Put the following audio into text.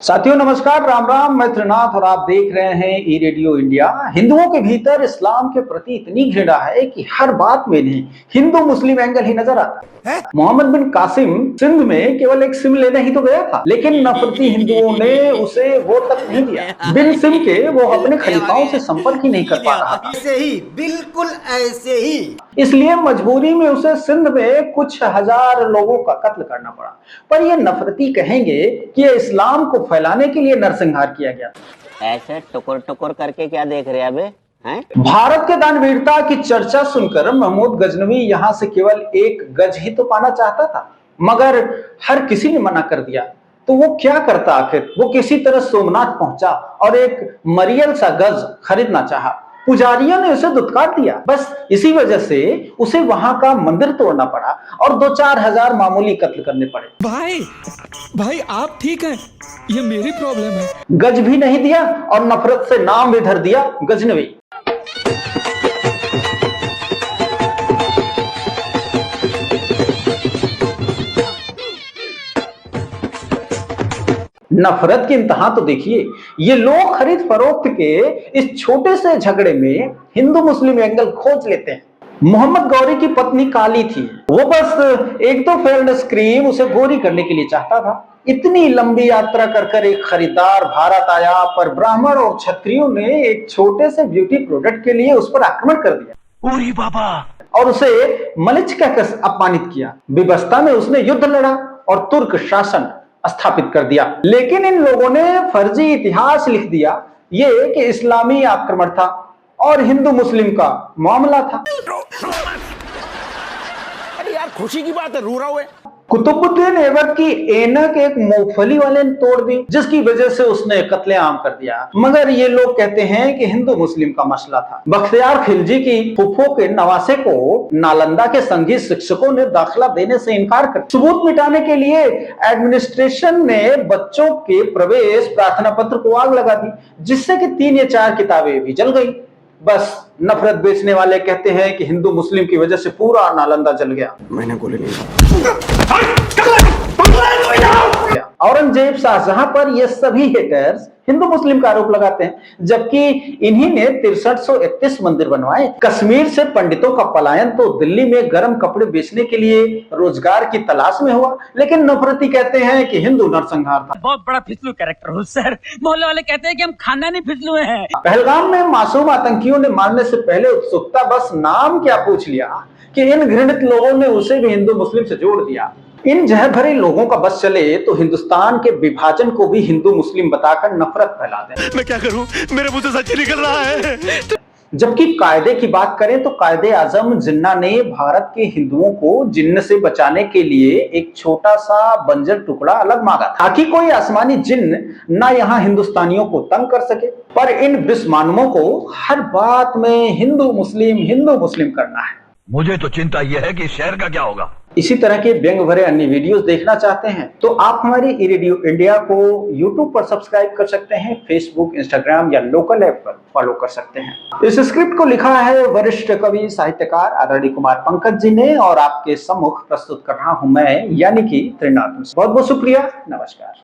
साथियों नमस्कार, राम राम। मैं त्रिनाथ और आप देख रहे हैं ई रेडियो इंडिया। हिंदुओं के भीतर इस्लाम के प्रति इतनी घृणा है कि हर बात में नहीं हिंदू मुस्लिम एंगल ही नजर आता है। मोहम्मद बिन कासिम सिंध में केवल एक सिम लेने ही तो गया था, लेकिन नफरती हिंदुओं ने उसे वो तक नहीं दिया। बिन सिम के वो अपने खलीफाओं से संपर्क ही नहीं कर पा रहा था। ऐसे ही, बिल्कुल ऐसे ही। इसलिए मजबूरी में उसे सिंध में कुछ हजार लोगों का कत्ल करना पड़ा। पर ये नफरती कहेंगे कि ये इस्लाम को फैलाने के लिए नरसंहार किया गया। ऐसे टुकुर टुकुर करके क्या देख रहे हैं अबे? भारत के दानवीरता की चर्चा सुनकर महमूद गजनवी यहाँ से केवल एक गज ही तो पाना चाहता था, मगर हर किसी ने मना कर दिया। तो वो क्या करता आखिर? वो किसी तरह सोमनाथ पहुंचा और एक मरियल सा गज खरीदना चाहा। पुजारियों ने उसे दुत्कार दिया। बस इसी वजह से उसे वहां का मंदिर तोड़ना पड़ा और 2-4 हजार मामूली कत्ल करने पड़े। भाई आप ठीक हैं? ये मेरी प्रॉब्लम है। गज भी नहीं दिया और नफरत से नाम भी धर दिया गजनवी। नफरत की इंतहा तो देखिए। ये लोग खरीद फरोख्त के इस छोटे से झगड़े में हिंदू मुस्लिम एंगल खोज लेते हैं। मोहम्मद गौरी की पत्नी काली थी। वो बस एक तो फेयरनेस क्रीम उसे गोरी करने के लिए चाहता था। इतनी लंबी यात्रा कर एक खरीदार भारत आया, पर ब्राह्मण और क्षत्रियों ने एक छोटे से ब्यूटी प्रोडक्ट के लिए उस पर आक्रमण कर दिया। ओरी बाबा! और उसे मलिच कहकर अपमानित किया। विवशता में उसने युद्ध लड़ा और तुर्क शासन स्थापित कर दिया। लेकिन इन लोगों ने फर्जी इतिहास लिख दिया ये कि इस्लामी आक्रमण था और हिंदू मुस्लिम का मामला था। अरे यार, खुशी की बात है, रो रहा हुआ है। कुतुबुद्दीन ऐबक की ऐनक एक मूंगफली वाले ने तोड़ दी, जिसकी वजह से उसने कत्लेआम कर दिया। मगर ये लोग कहते हैं कि हिंदू मुस्लिम का मसला था। बख्तियार खिलजी की फुफो के नवासे को नालंदा के संगीत शिक्षकों ने दाखिला देने से इनकार कर सबूत मिटाने के लिए एडमिनिस्ट्रेशन ने बच्चों के प्रवेश प्रार्थना पत्र को आग लगा दी, जिससे कि 3 या 4 किताबें भी जल गई। बस नफरत बेचने वाले कहते हैं कि हिंदू मुस्लिम की वजह से पूरा नालंदा जल गया। मैंने गोली नहीं। औरंगजेब शाहजहां पर ये सभी हेटर्स हिंदू मुस्लिम का आरोप लगाते हैं, जबकि इन्हीं ने 6331 मंदिर बनवाए। कश्मीर से पंडितों का पलायन तो दिल्ली में गर्म कपड़े बेचने के लिए रोजगार की तलाश में हुआ। लेकिन नफरती कहते हैं कि हिंदू नरसंहार था। बहुत बड़ा फिसलू कैरेक्टर हूँ सर। मोहल्ले वाले कहते हैं कि हम खानदानी फिसलू हैं। पहलगाम में मासूम आतंकियों ने मारने से पहले उत्सुकता बस नाम क्या पूछ लिया कि इन घृणित लोगों ने उसे भी हिंदू मुस्लिम से जोड़ दिया। इन जहर भरे लोगों का बस चले तो हिंदुस्तान के विभाजन को भी हिंदू मुस्लिम बताकर नफरत फैला दें। मैं क्या करूं? मेरे मुंह से सच निकल रहा है। जबकि कायदे की बात करें तो कायदे आजम जिन्ना ने भारत के हिंदुओं को जिन्न से बचाने के लिए एक छोटा सा बंजर टुकड़ा अलग मांगा, ताकि कोई आसमानी जिन्न ना यहाँ हिंदुस्तानियों को तंग कर सके। पर इन विस्मानवों को हर बात में हिंदू मुस्लिम करना है। मुझे तो चिंता यह है कि शहर का क्या होगा। इसी तरह के व्यंग भरे अन्य वीडियोस देखना चाहते हैं तो आप हमारे ई रेडियो इंडिया को यूट्यूब पर सब्सक्राइब कर सकते हैं, फेसबुक, इंस्टाग्राम या लोकल ऐप पर फॉलो कर सकते हैं। इस स्क्रिप्ट को लिखा है वरिष्ठ कवि साहित्यकार आदरणीय कुमार पंकज जी ने और आपके सम्मुख प्रस्तुत कर रहा हूं मैं, यानी कि त्रिनाथ। बहुत बहुत शुक्रिया। नमस्कार।